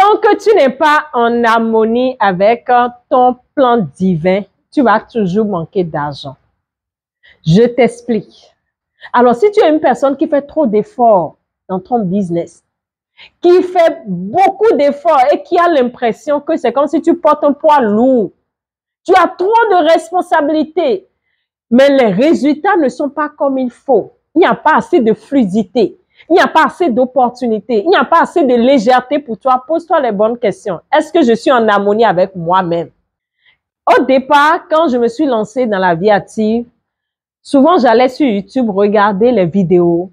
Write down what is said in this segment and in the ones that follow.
Tant que tu n'es pas en harmonie avec ton plan divin, tu vas toujours manquer d'argent. Je t'explique. Alors, si tu es une personne qui fait trop d'efforts dans ton business, qui fait beaucoup d'efforts et qui a l'impression que c'est comme si tu portes un poids lourd, tu as trop de responsabilités, mais les résultats ne sont pas comme il faut. Il n'y a pas assez de fluidité. Il n'y a pas assez d'opportunités. Il n'y a pas assez de légèreté pour toi. Pose-toi les bonnes questions. Est-ce que je suis en harmonie avec moi-même? Au départ, quand je me suis lancée dans la vie active, souvent j'allais sur YouTube regarder les vidéos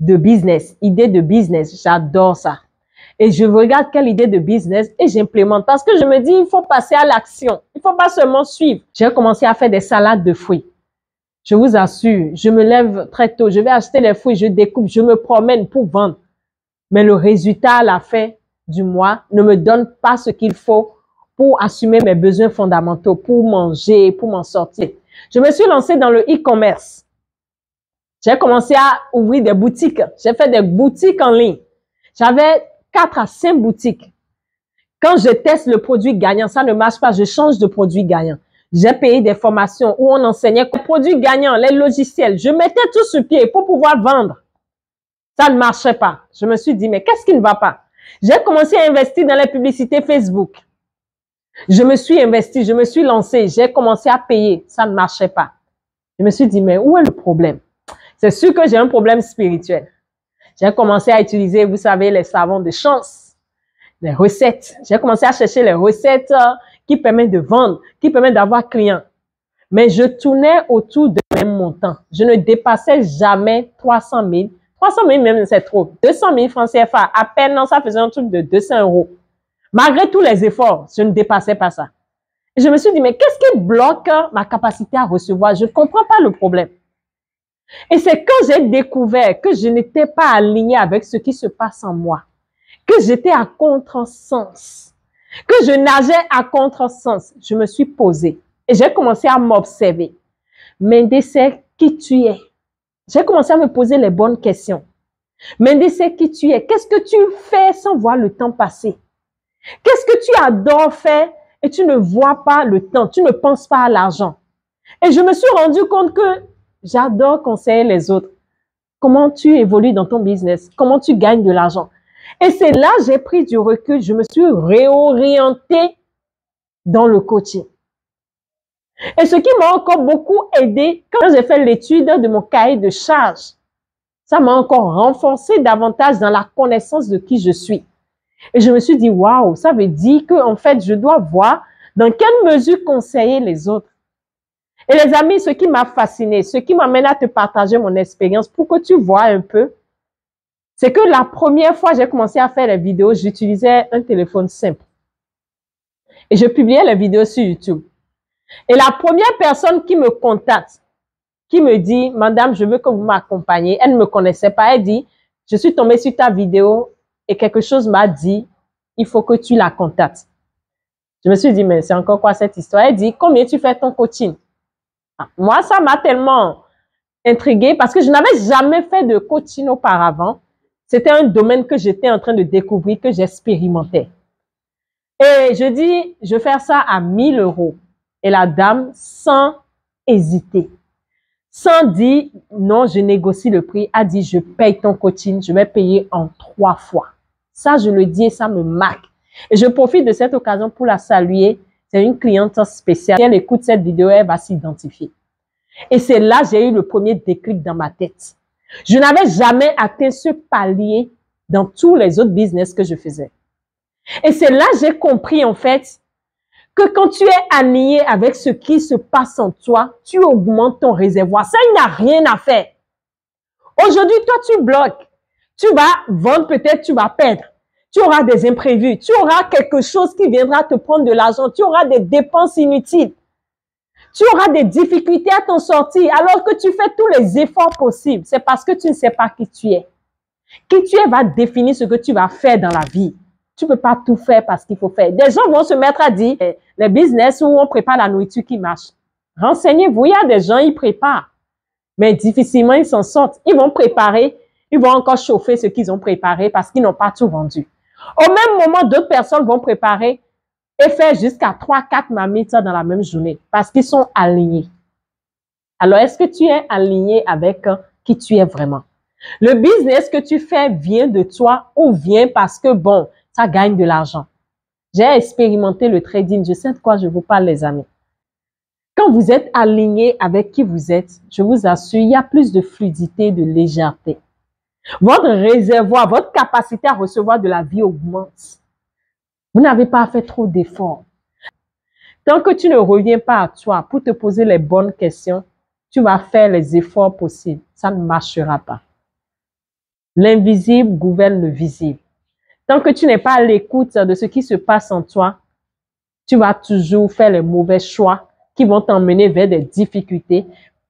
de business, idées de business. J'adore ça. Et je regarde quelle idée de business et j'implémente. Parce que je me dis, il faut passer à l'action. Il ne faut pas seulement suivre. J'ai commencé à faire des salades de fruits. Je vous assure, je me lève très tôt, je vais acheter les fruits, je découpe, je me promène pour vendre. Mais le résultat à la fin du mois ne me donne pas ce qu'il faut pour assumer mes besoins fondamentaux, pour manger, pour m'en sortir. Je me suis lancée dans le e-commerce. J'ai commencé à ouvrir des boutiques. J'ai fait des boutiques en ligne. J'avais 4 à 5 boutiques. Quand je teste le produit gagnant, ça ne marche pas, je change de produit gagnant. J'ai payé des formations où on enseignait les produits gagnants, les logiciels. Je mettais tout sur pied pour pouvoir vendre. Ça ne marchait pas. Je me suis dit, mais qu'est-ce qui ne va pas? J'ai commencé à investir dans les publicités Facebook. Je me suis investie, je me suis lancée, j'ai commencé à payer. Ça ne marchait pas. Je me suis dit, mais où est le problème? C'est sûr que j'ai un problème spirituel. J'ai commencé à utiliser, vous savez, les savons de chance, les recettes. J'ai commencé à chercher les recettes qui permettent de vendre, qui permettent d'avoir clients. Mais je tournais autour de même montant. Je ne dépassais jamais 300 000. 300 000 même, c'est trop. 200 000 francs CFA. À peine, non, ça faisait un truc de 200 euros. Malgré tous les efforts, je ne dépassais pas ça. Et je me suis dit, mais qu'est-ce qui bloque ma capacité à recevoir? Je ne comprends pas le problème. Et c'est quand j'ai découvert que je n'étais pas alignée avec ce qui se passe en moi, que j'étais à contresens, que je nageais à contresens, je me suis posée et j'ai commencé à m'observer. Mendy, c'est qui tu es? J'ai commencé à me poser les bonnes questions. Mendy, c'est qui tu es? Qu'est-ce que tu fais sans voir le temps passer? Qu'est-ce que tu adores faire et tu ne vois pas le temps, tu ne penses pas à l'argent? Et je me suis rendu compte que j'adore conseiller les autres. Comment tu évolues dans ton business? Comment tu gagnes de l'argent? Et c'est là que j'ai pris du recul. Je me suis réorientée dans le coaching. Et ce qui m'a encore beaucoup aidé, quand j'ai fait l'étude de mon cahier de charges, ça m'a encore renforcé davantage dans la connaissance de qui je suis. Et je me suis dit, waouh, ça veut dire que en fait, je dois voir dans quelle mesure conseiller les autres. Et les amis, ce qui m'a fasciné, ce qui m'amène à te partager mon expérience pour que tu vois un peu, c'est que la première fois que j'ai commencé à faire les vidéos, j'utilisais un téléphone simple. Et je publiais les vidéos sur YouTube. Et la première personne qui me contacte, qui me dit, Madame, je veux que vous m'accompagniez, elle ne me connaissait pas, elle dit, je suis tombée sur ta vidéo et quelque chose m'a dit, il faut que tu la contactes. Je me suis dit, mais c'est encore quoi cette histoire? Elle dit, combien tu fais ton coaching? Moi, ça m'a tellement intriguée parce que je n'avais jamais fait de coaching auparavant. C'était un domaine que j'étais en train de découvrir, que j'expérimentais. Et je dis, je vais faire ça à 1 000 euros. Et la dame, sans hésiter, sans dire, non, je négocie le prix, a dit, je paye ton coaching, je vais payer en 3 fois. Ça, je le dis et ça me marque. Et je profite de cette occasion pour la saluer. C'est une cliente spéciale. Si elle écoute cette vidéo, elle va s'identifier. Et c'est là que j'ai eu le premier déclic dans ma tête. Je n'avais jamais atteint ce palier dans tous les autres business que je faisais. Et c'est là que j'ai compris en fait que quand tu es aligné avec ce qui se passe en toi, tu augmentes ton réservoir. Ça, il n'y a rien à faire. Aujourd'hui, toi, tu bloques. Tu vas vendre, peut-être tu vas perdre. Tu auras des imprévus. Tu auras quelque chose qui viendra te prendre de l'argent. Tu auras des dépenses inutiles. Tu auras des difficultés à t'en sortir alors que tu fais tous les efforts possibles. C'est parce que tu ne sais pas qui tu es. Qui tu es va définir ce que tu vas faire dans la vie. Tu ne peux pas tout faire parce qu'il faut faire. Des gens vont se mettre à dire les business où on prépare la nourriture qui marche. Renseignez-vous, il y a des gens, ils préparent. Mais difficilement, ils s'en sortent. Ils vont préparer, ils vont encore chauffer ce qu'ils ont préparé parce qu'ils n'ont pas tout vendu. Au même moment, d'autres personnes vont préparer et faire jusqu'à 3-4 marmites dans la même journée parce qu'ils sont alignés. Alors, est-ce que tu es aligné avec qui tu es vraiment? Le business que tu fais vient de toi ou vient parce que, bon, ça gagne de l'argent? J'ai expérimenté le trading. Je sais de quoi je vous parle, les amis. Quand vous êtes aligné avec qui vous êtes, je vous assure, il y a plus de fluidité, de légèreté. Votre réservoir, votre capacité à recevoir de la vie augmente. Vous n'avez pas fait trop d'efforts. Tant que tu ne reviens pas à toi pour te poser les bonnes questions, tu vas faire les efforts possibles. Ça ne marchera pas. L'invisible gouverne le visible. Tant que tu n'es pas à l'écoute de ce qui se passe en toi, tu vas toujours faire les mauvais choix qui vont t'emmener vers des difficultés,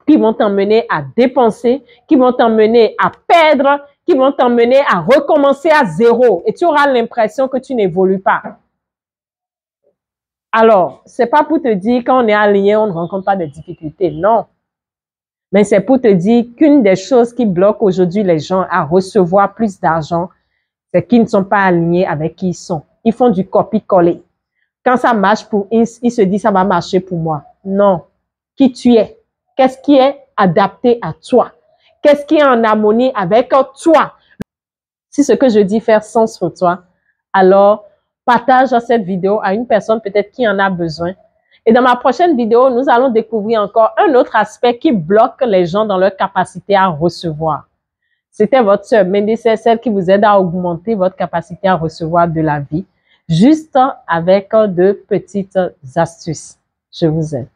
qui vont t'emmener à dépenser, qui vont t'emmener à perdre, qui vont t'emmener à recommencer à zéro. Et tu auras l'impression que tu n'évolues pas. Alors, c'est pas pour te dire quand on est aligné, on ne rencontre pas de difficultés. Non. Mais c'est pour te dire qu'une des choses qui bloque aujourd'hui les gens à recevoir plus d'argent, c'est qu'ils ne sont pas alignés avec qui ils sont. Ils font du copie-coller. Quand ça marche pour ils se disent ça va marcher pour moi. Non. Qui tu es? Qu'est-ce qui est adapté à toi? Qu'est-ce qui est en harmonie avec toi? Si ce que je dis fait sens pour toi, alors partage cette vidéo à une personne peut-être qui en a besoin. Et dans ma prochaine vidéo, nous allons découvrir encore un autre aspect qui bloque les gens dans leur capacité à recevoir. C'était votre sœur Mendy, c'est celle qui vous aide à augmenter votre capacité à recevoir de la vie, juste avec de petites astuces. Je vous aime.